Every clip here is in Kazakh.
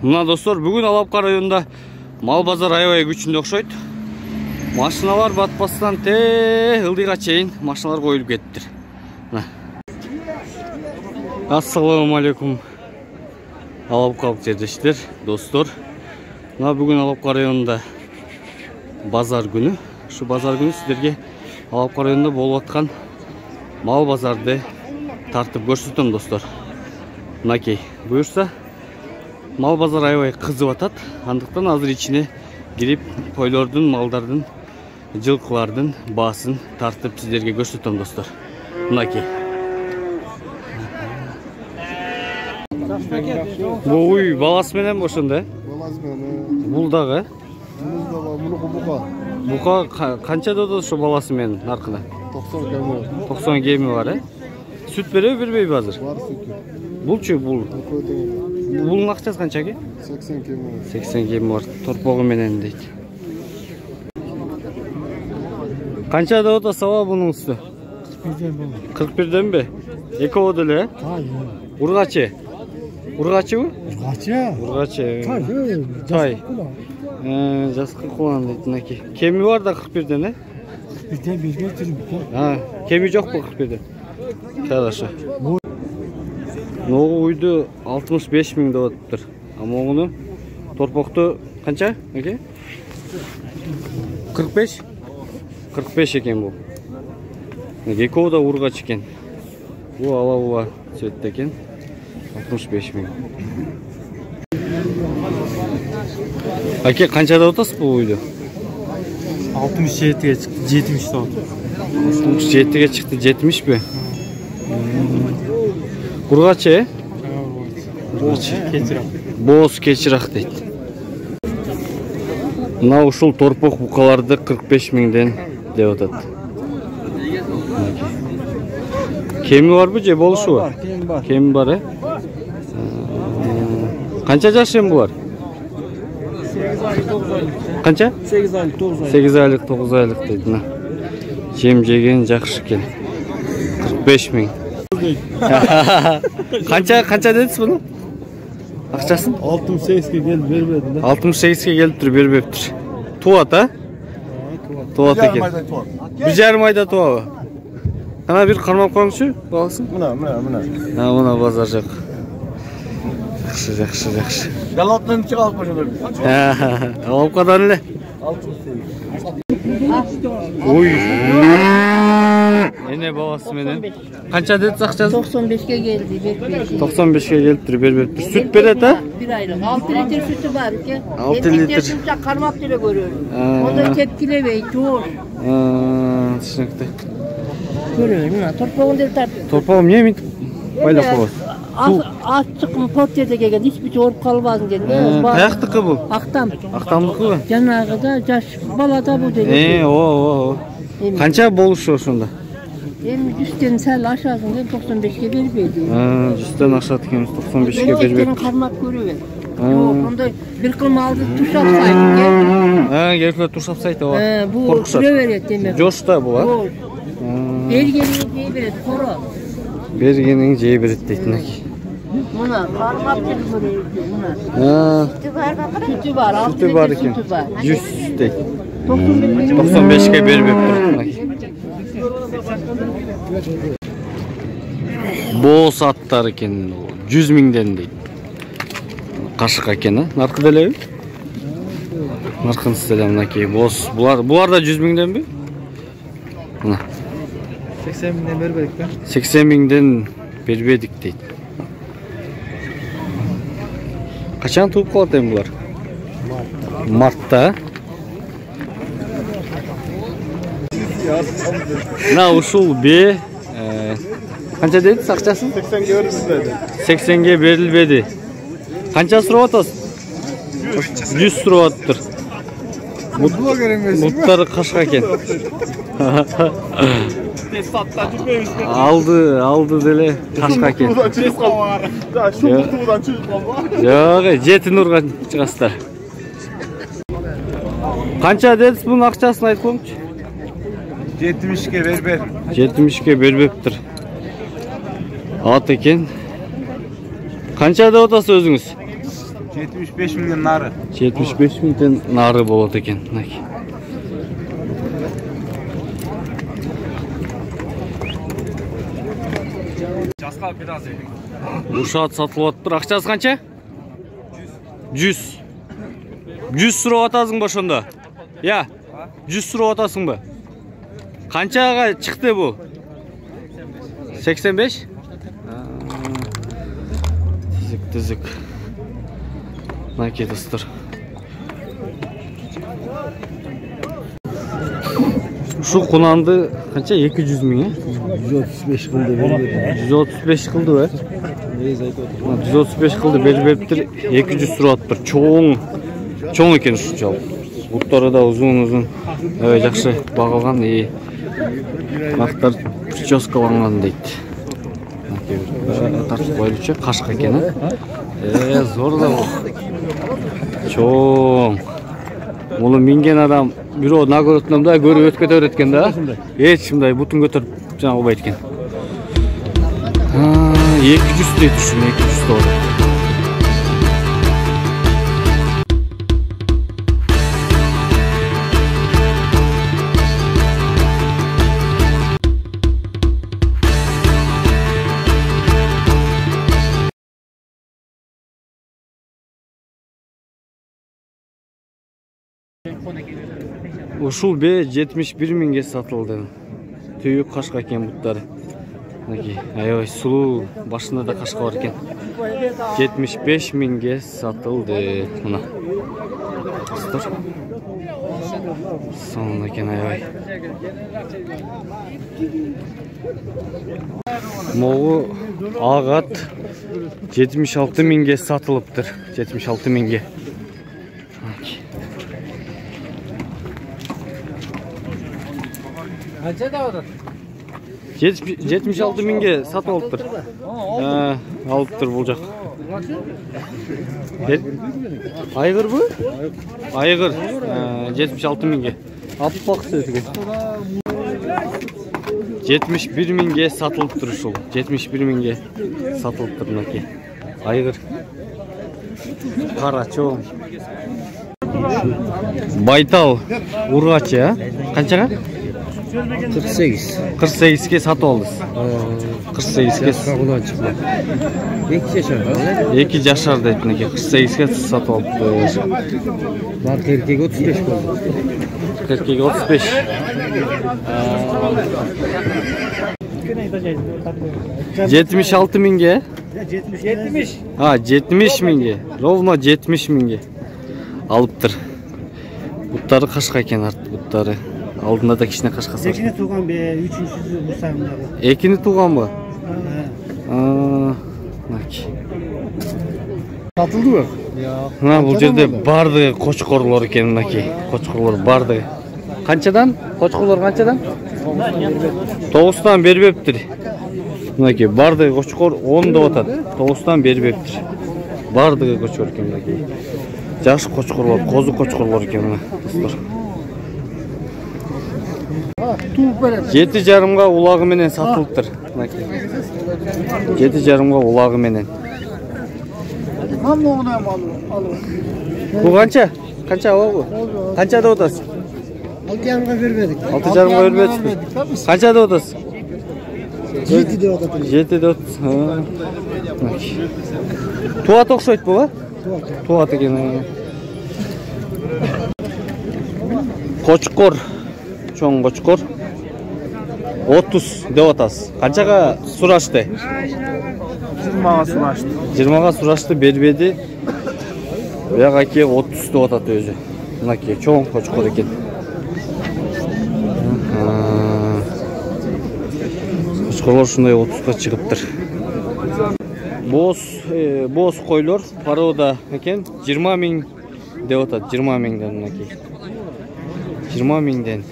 Мына достор, бүгін Алапка районында мал базар аябай күчүндө окшойт. Машиналар батпастан ылдыйга чейин машиналар коюлуп кеттир. Ассаламу алейкум Алапкалык жердештер, достор. Мына бүгүн Алапка районунда базар күнү. Ушу базар күнү сиздерге Алапка районунда болуп аткан мал базарды тартып көрсөтөм, достор. Мынакей, буюрса мал базар аябай кызып атат. Андыктан азыр ичине кирип койлордун, малдардын, жылкылардын баасын тартып сиздерге көрсөтөм, достор. Мынакей. Буй баласы менен ошондо, Баласы менен. Бул дагы. Мунуку бука. Бука канчада ошо баласы менен наркына? 90 кеми. 90 кеми бар, Сүт береби, бербейби азыр? Бар сүтү. Булчу, бул. Булдун акчасы канча экен? 80 кеми. 80 кеми бар, торпогу менен дейт. Канчада ота саба бунун үстү? 41денби? Экөө деле? Ургачы. Ургачыбы? Ургачы. Тай. Жаскы кулан дейт мынакей. Кеми бар да 41ден, 41ден бербей турмун. Кеми жокпу 41ден? Хорошо. Ногу уйду 65 000 деп атыптыр. А могуну торпокту канча? 45? 45 экен бул. Экөө да ургач экен. Бул ала цветте экен. 65 000. Аке, канчада отасыз бул уйду? 67-ге чыкты, 70 да. 67-ге чыкты, 70 Ургачы, Кечирак. Боз кечирак дейт. Мына ушул торпок букаларды 45 000ден деп атат. Кеми барбы же болушубу? Кеми бар, Канча жаш эми булар? 8 айлык, 9 айлык. Канча? 8 айлык, 9 айлык. 8 айлык, 9 айлык дейт. Мына жем жеген жакшы экен. 45 000. Канча дедиз буну? Акчасын? 68-ге келип бербедим да. 68-ге келиптир, бербептир. Туат, Туат экен. 1,5 айда туабы? Ана бир кармап коюңчу, баласын. Мына базар жак. Жакшы. Галаттан чыга алып кошолор. Алапкадан эле. 68. Ой. Эне баласы менен. Канча дедиз акчасы? 95'e geldi, bekleyin. 95'e geliptir, бербептир. Süt берет, Bir aylık. 6 litre sütü var ki. 6 litre. Sütü karmak bile görüyorum. Onda tepkilemeyi, dur. Түшүнүктүү. Görüyorum. Torpağın del tartıyor. Torpağım niye mi байлап коебуз? Az çıkın portiyede gelgen, hiçbir şey olup kalmazın geldi. Каяктыкы бул? Aktam. Актамдыкыбы? Janagı da yaş bala da bu dedi. О. Канча болушу ошондо? Hem 100'ten sel aşağısında 95'e vermeydi. 100'ten aşağı dikemiz 95'e vermeydi. Benim karmak görüyor. Yok, onda bir kılma aldı, tuş yapsaydı. Gerekli tuş yapsaydı o. Bu süre veriyor demek. Joş da bu var. Bergenin ceyi verir, koro. Bergenin ceyi verir deydinek. Buna karmak dedi buraya. Sütü var, 6 litre sütü var. 100 deydi. 95'e 95'e vermeyip Boz attар экен, 100 000ден дейт. Кашык экен, наркы делеби? Наркынсы деле мынакей боз. Булар да 100 000денби? Мына. 80 000ден бербедик да? 80 000ден бербедик дейт. Качан тууп калат эми булар? Мартта. Мына ушул бе канча дедиз акчасын? 80-ге берилбеди. 80'ge берилбеди. Канча сурап атасыз? 100 сурап атыптыр. Блогер эмес. Буттары кашка экен. Тез сатта жүрбөйбүз. Алды деле кашка экен. Тез калбар. Да, шу бутудан чыгып калба. Жок, жети нурга чыгасыздар. Канча дедиз бунун акчасын айтып коюңчу? 70'ge berber. 70'ge бербептир. Ат экен. Канчада отасыз өзүңүз? 75 milyon narı. 75 mingden nары болот экен. Жасқа biraz Ушат сатылып атыптыр. Акчасы канча? 100. 100 сурап атасың ба ошондо? Я. 100 сурап атасың ба? Канчага чыкты бу? 85? Тизик. Мынакей достор. Şu kunandı kança 200 ming? 135 kıldı verdi. 135 kıldı be. 135 kıldı beriptir. 200 suratdır. Çoğun eкен şu çal. Buttары da uzun. Evet, жақсы бағылған, iyi. Нақтар прическаланған дейді. Тартып қойылычы қашқа екен. Зор да бұл. Çoğun. Bunu minген адам бюро нагороднамда көріп өтіп кетер еткен да. Ешқандай бұтын көтеріп жаңа қылбайды екен. 200 дейді үшін, 200 доллар. Ушул бе 71 миңге сатылды. Түйүк кашка экен буттары. Мынакей, аябай сулуу, башында да кашка бар экен. 75 миңге сатылды. Мына. Достор. Сонун экен аябай. Могу агат 76 миңге сатылыптыр. 76 миңге. Kaça da olur? 76 mingge satып алыптыр. Алыптыр бул жак. Айгыр бу? Айгыр. 76 миңге. Алып баксы экен. 71 миңге сатылыптыр ушул. 71 миңге сатылыптыр мынакей. Айгыр. Кара чоң. Байтал ургачы, а? Канчага? 48. 48'ge satып алдыз. 48'ge Kavgadan çıkma. 2 yaşar. 2 жашар дейт мынакей. 48'ge satып алыпты. Bak erkek 35 oldu. Erkek 35. 76 mingge. 70. 70 mingge. Ровно 70 mingge. Алыптыр. Буттары кашка экен арт буттары. Алдында да кичине кашкасы бар. Экини тууган бе, үчүнчүсү бусагындагы. Экини тууганбы? Мынакей. Satıldı mı? Мына бул жерде бардыгы кочкорлор экен мынакей. Кочкорлор бардыгы. Канчадан? Кочкорлор канчадан? 9тан бербептир. Мынакей бардыгы кочкор 10 деп атат. 9тан бербептир. Бардыгы кочкор экен мынакей. Жаш кочкорлор, козу кочкорлор экен мына достор. 7,5 улагы менен сатылыптыр. 7,5 улагы менен. Бу канча? Канча бу? Канча деп атасыз? 6,5 vermedik. 6,5 бербедизби? Канча деп атасыз? 7 деп атат. 7 деп атасыз. Туат окшойт бу, Туат экен. Кочкор. Чоң кочкор 30 деп атасыз. Канчага сурашты? 20'ga sunaştı. 20'ga сурашты бербеди. Бияк аке 30 деп атат өзү. Мынакей чоң кочкор экен. Кочкорлор ушундай 30га чыгыптыр. Боз койлор порода экен 20 миң деп атат. 20 миңден мынакей. 20 миңден.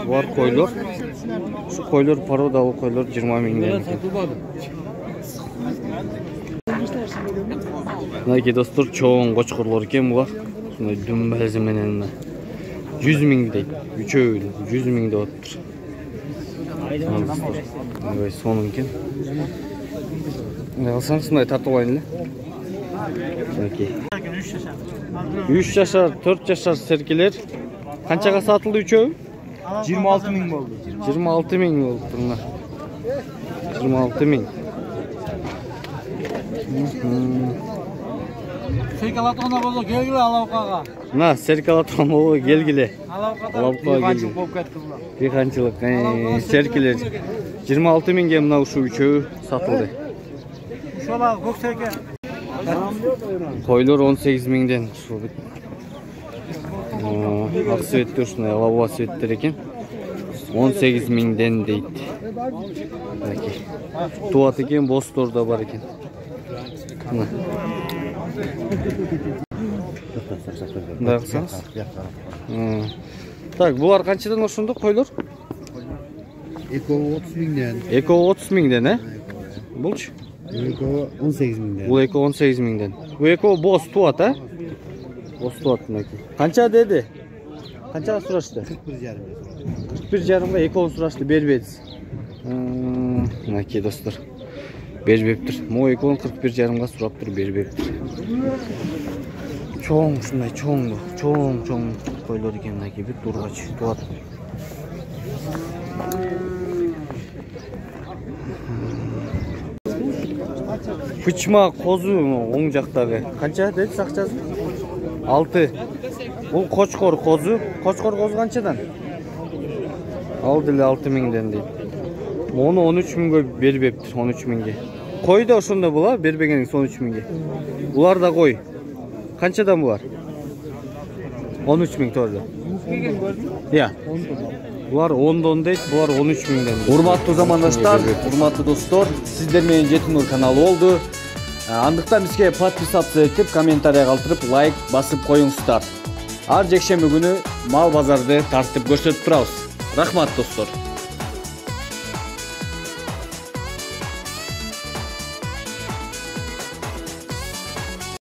Var koyulur. Şu koyulur parodalı koyulur 20 mingden. Naki dostlar çoğun koçkurlar eкен var. Şunday dümbezi menen 100 ming deydi. Üçöğü 100 ming de ottur. Evet sonun eкен. Ne alsam şunday tartып alayın. Naki. 3 yaşar, 4 yaşar serkeler. Kançaga satıldı üçöü? 26.000 oldu. 26.000 oldu bunlar. 26.000. Serkalatona bozo gelgile alavkaga. Na serkalatona bozo gelgile. Alavkaga kançılık bolup ketdi bular. Bir kançılık. Serkeler 26.000'ge mına uşu üçöü satıldı. Uşolar көк serke. Koylar 18.000'den şu. Ak süvetler şuna alava süvetler eken. 18.000'den deydi. Belki. Tuvat eken, bostor da var eken. Bunday qilsangiz. Tak, bular qanchadan oshundu qo'ylar? Eko 30.000'den. Eko 30.000'den, he? Bulchi? Eko 18.000'den. Bu eko 18.000'den. Bu eko boz tuvat, ha? Boz tuvat bunaki. Qancha dedi? Qancha so'rashdi? 41.5 eko so'rashdi, berbediz. Bunaki do'stlar. Berbeptir. Mo ekon 41.5 so'rab turib berbeptir. Cho'ng shunday cho'ngdu. Cho'ng qo'ylar ekan bunaki bir turg'ach tuvat. Pichma qo'zi o'ng jaqdagi. Qancha dedi saqchasi? 6. Bu qo'chqor qo'zi. Qo'chqor qo'zi qanchadan? Aldılar 6.000'den deydi. Onu 13.000'ga berbeptir, 13.000'ga. Qo'y da o'shunda bular, berbeganingiz 13.000'ga. Ular da qo'y. Qanchadan bular? 13.000 to'g'ri. Ya. Bular 10'dan deydi, bular 13.000'den. Hurmatlı zamandaşlar, hurmatlı dostlar, sizler menен Жетинур kanalı oldu. Андыктан бизге подписаться etip, комментарий калтырып, лайк басып коюңуздар. Ар жекшемби күнү мал базарды тартып көрсөтүп турабыз. Рахмат достор.